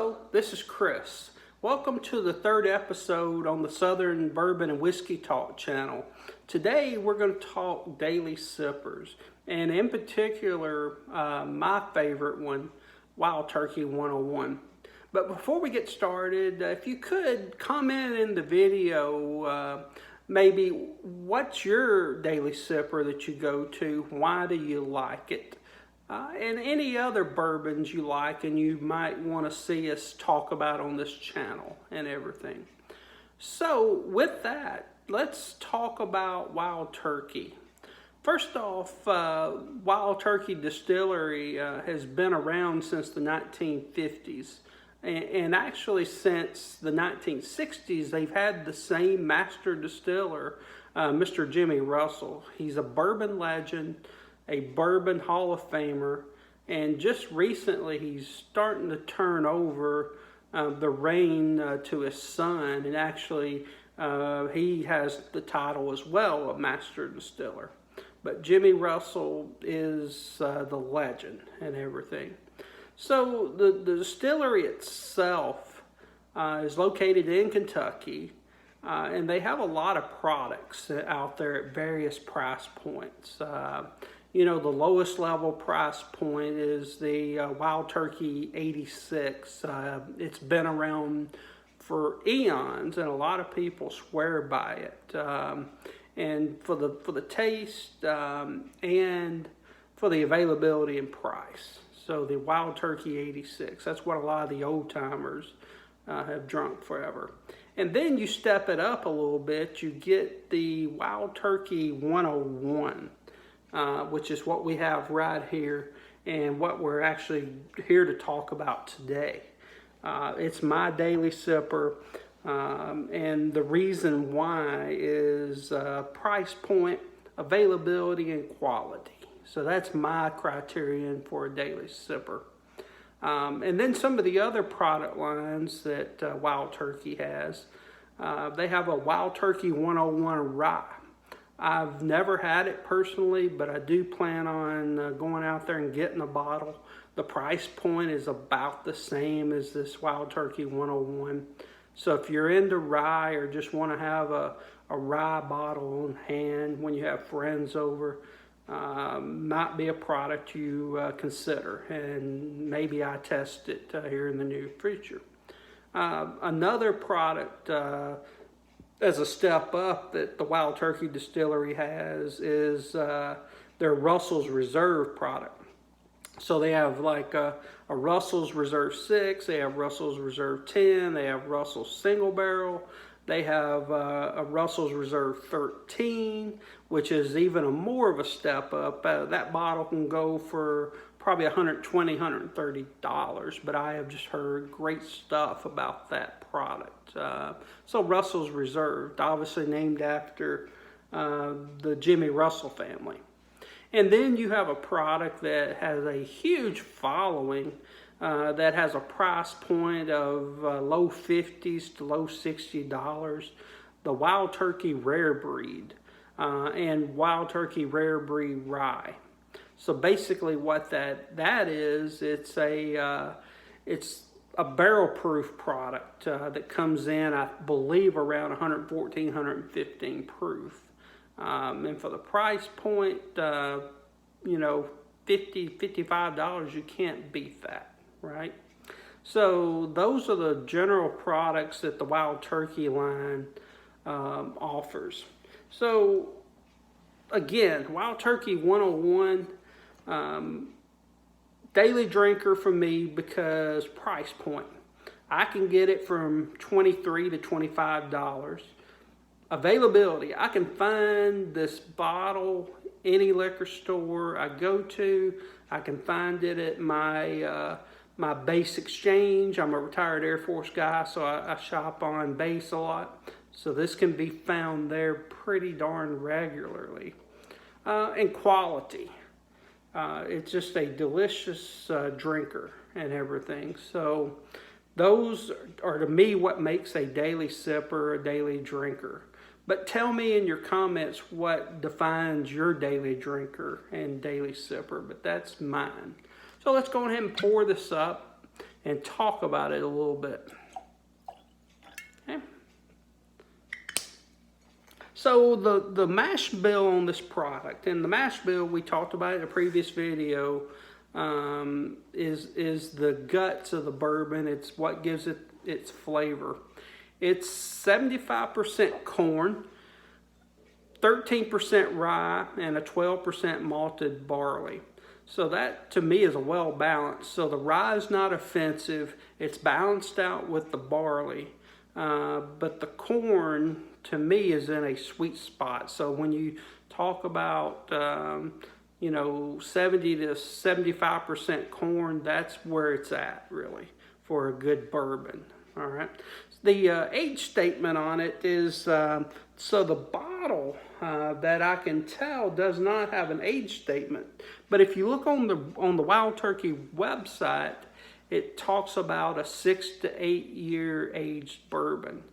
Hello, this is Chris. Welcome to the third episode on the Southern Bourbon and Whiskey Talk channel. Today we're going to talk daily sippers, and in particular my favorite one, Wild Turkey 101. But before we get started, if you could comment in the video maybe what's your daily sipper that you go to, why do you like it? And any other bourbons you like and you might want to see us talk about on this channel and everything. So with that, let's talk about Wild Turkey. First off, Wild Turkey Distillery has been around since the 1950s. And actually since the 1960s, they've had the same master distiller, Mr. Jimmy Russell. He's a bourbon legend, a bourbon Hall of Famer, and just recently he's starting to turn over the reign to his son, and actually he has the title as well of Master Distiller. But Jimmy Russell is the legend and everything. So the distillery itself is located in Kentucky, and they have a lot of products out there at various price points. You know, the lowest level price point is the Wild Turkey 86. It's been around for eons, and a lot of people swear by it. And for the taste and for the availability and price. So the Wild Turkey 86, that's what a lot of the old timers have drunk forever. And then you step it up a little bit, you get the Wild Turkey 101. Which is what we have right here and what we're actually here to talk about today. It's my daily sipper, and the reason why is price point, availability, and quality. So that's my criterion for a daily sipper. And then some of the other product lines that Wild Turkey has, they have a Wild Turkey 101 Rye. I've never had it personally, but I do plan on going out there and getting a bottle. The price point is about the same as this Wild Turkey 101. So if you're into rye or just want to have a rye bottle on hand when you have friends over, might be a product you consider. And maybe I test it here in the near future. Another product as a step up that the Wild Turkey Distillery has is their Russell's Reserve product. So they have like a Russell's Reserve 6, they have Russell's Reserve 10, they have Russell's Single Barrel, they have a Russell's Reserve 13, which is even more of a step up. That bottle can go for probably $120, $130, but I have just heard great stuff about that product. So Russell's Reserve, obviously named after the Jimmy Russell family. And then you have a product that has a huge following that has a price point of low 50s to low $60. The Wild Turkey Rare Breed and Wild Turkey Rare Breed Rye. So basically what that is, it's a barrel-proof product that comes in, I believe, around 114, 115 proof. And for the price point, you know, $50, $55, you can't beat that, right? So those are the general products that the Wild Turkey line offers. So again, Wild Turkey 101, daily drinker for me because price point. I can get it from $23 to $25. Availability, I can find this bottle any liquor store I go to. I can find it at my my base exchange. I'm a retired Air Force guy, so I shop on base a lot. So this can be found there pretty darn regularly. And quality. It's just a delicious drinker and everything. So those are to me what makes a daily sipper, a daily drinker. But tell me in your comments what defines your daily drinker and daily sipper, but that's mine. So let's go ahead and pour this up. and talk about it a little bit. Okay. So the mash bill on this product, and the mash bill we talked about in a previous video, is the guts of the bourbon. It's what gives it its flavor. It's 75% corn, 13% rye, and a 12% malted barley. So that to me is a well balanced. So the rye is not offensive. It's balanced out with the barley. But the corn to me is in a sweet spot. So when you talk about 70 to 75% corn, that's where it's at really for a good bourbon. All right. The age statement on it is so the bottle that I can tell does not have an age statement. But if you look on the Wild Turkey website, it talks about a 6 to 8 year aged bourbon.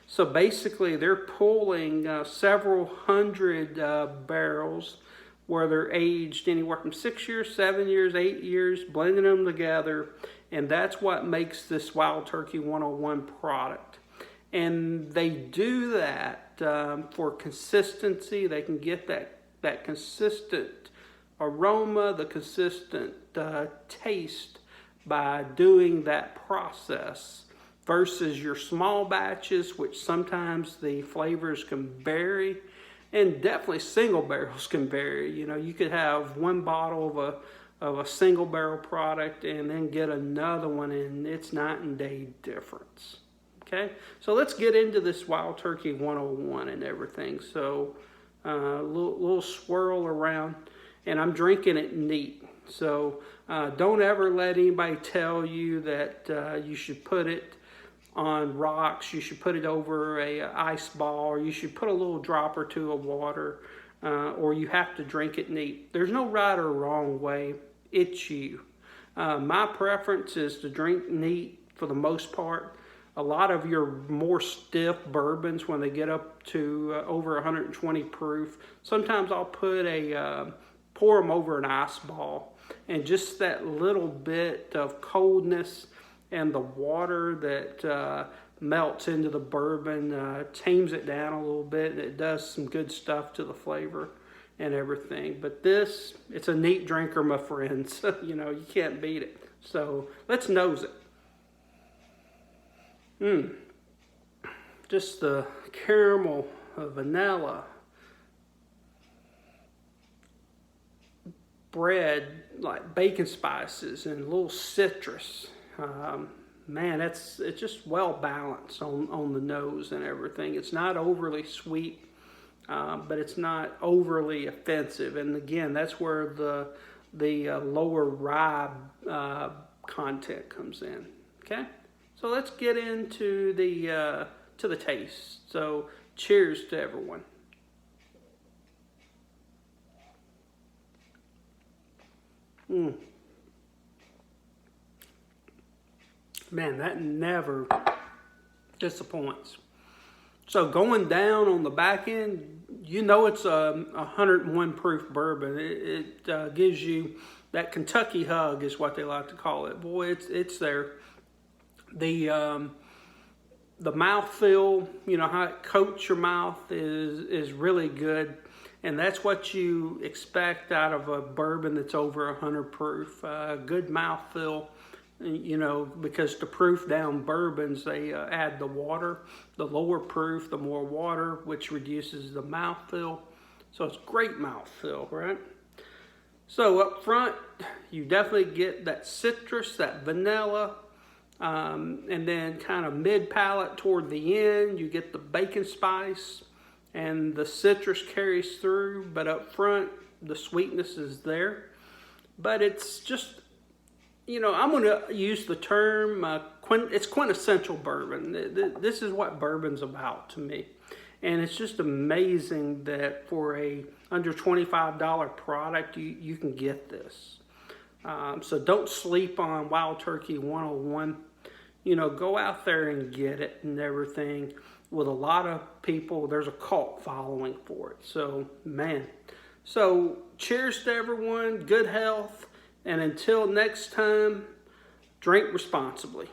So basically, they're pulling several hundred barrels where they're aged anywhere from 6 years, 7 years, 8 years, blending them together. And that's what makes this Wild Turkey 101 product. And they do that for consistency. They can get that consistent aroma, the consistent taste by doing that process versus your small batches, which sometimes the flavors can vary. And definitely single barrels can vary. You could have one bottle of a single barrel product and then get another one, and it's night and day difference. Okay, so let's get into this Wild Turkey 101 and everything. So little swirl around, and I'm drinking it neat. So don't ever let anybody tell you that you should put it on rocks, you should put it over a ice ball, or you should put a little drop or two of water, or you have to drink it neat. There's no right or wrong way. It's you. My preference is to drink neat for the most part. A lot of your more stiff bourbons, when they get up to over 120 proof, sometimes I'll put pour them over an ice ball, and just that little bit of coldness and the water that melts into the bourbon tames it down a little bit, and it does some good stuff to the flavor and everything. But it's a neat drinker, my friends. You can't beat it. So let's nose it. Just the caramel, vanilla, bread, like bacon spices, and a little citrus. Man, it's just well balanced on the nose and everything. It's not overly sweet, but it's not overly offensive. And again, that's where the lower rye content comes in. Okay, so let's get into the taste. So cheers to everyone. Man, that never disappoints. So going down on the back end, it's a 101 proof bourbon. It gives you that Kentucky hug, is what they like to call it. Boy, it's there. The mouthfeel, how it coats your mouth is really good. And that's what you expect out of a bourbon that's over 100 proof. Good mouthfeel. Because to proof down bourbons, they add the water. The lower proof, the more water, which reduces the mouthfeel. So it's great mouthfeel, right? So up front, you definitely get that citrus, that vanilla, and then kind of mid-palate toward the end, you get the bacon spice, and the citrus carries through, but up front, the sweetness is there. But it's just, I'm going to use the term, it's quintessential bourbon. This is what bourbon's about to me. And it's just amazing that for a under $25 product, you can get this. So don't sleep on Wild Turkey 101. Go out there and get it and everything. With a lot of people, there's a cult following for it. So, man. So, cheers to everyone. Good health. And until next time, Drink responsibly.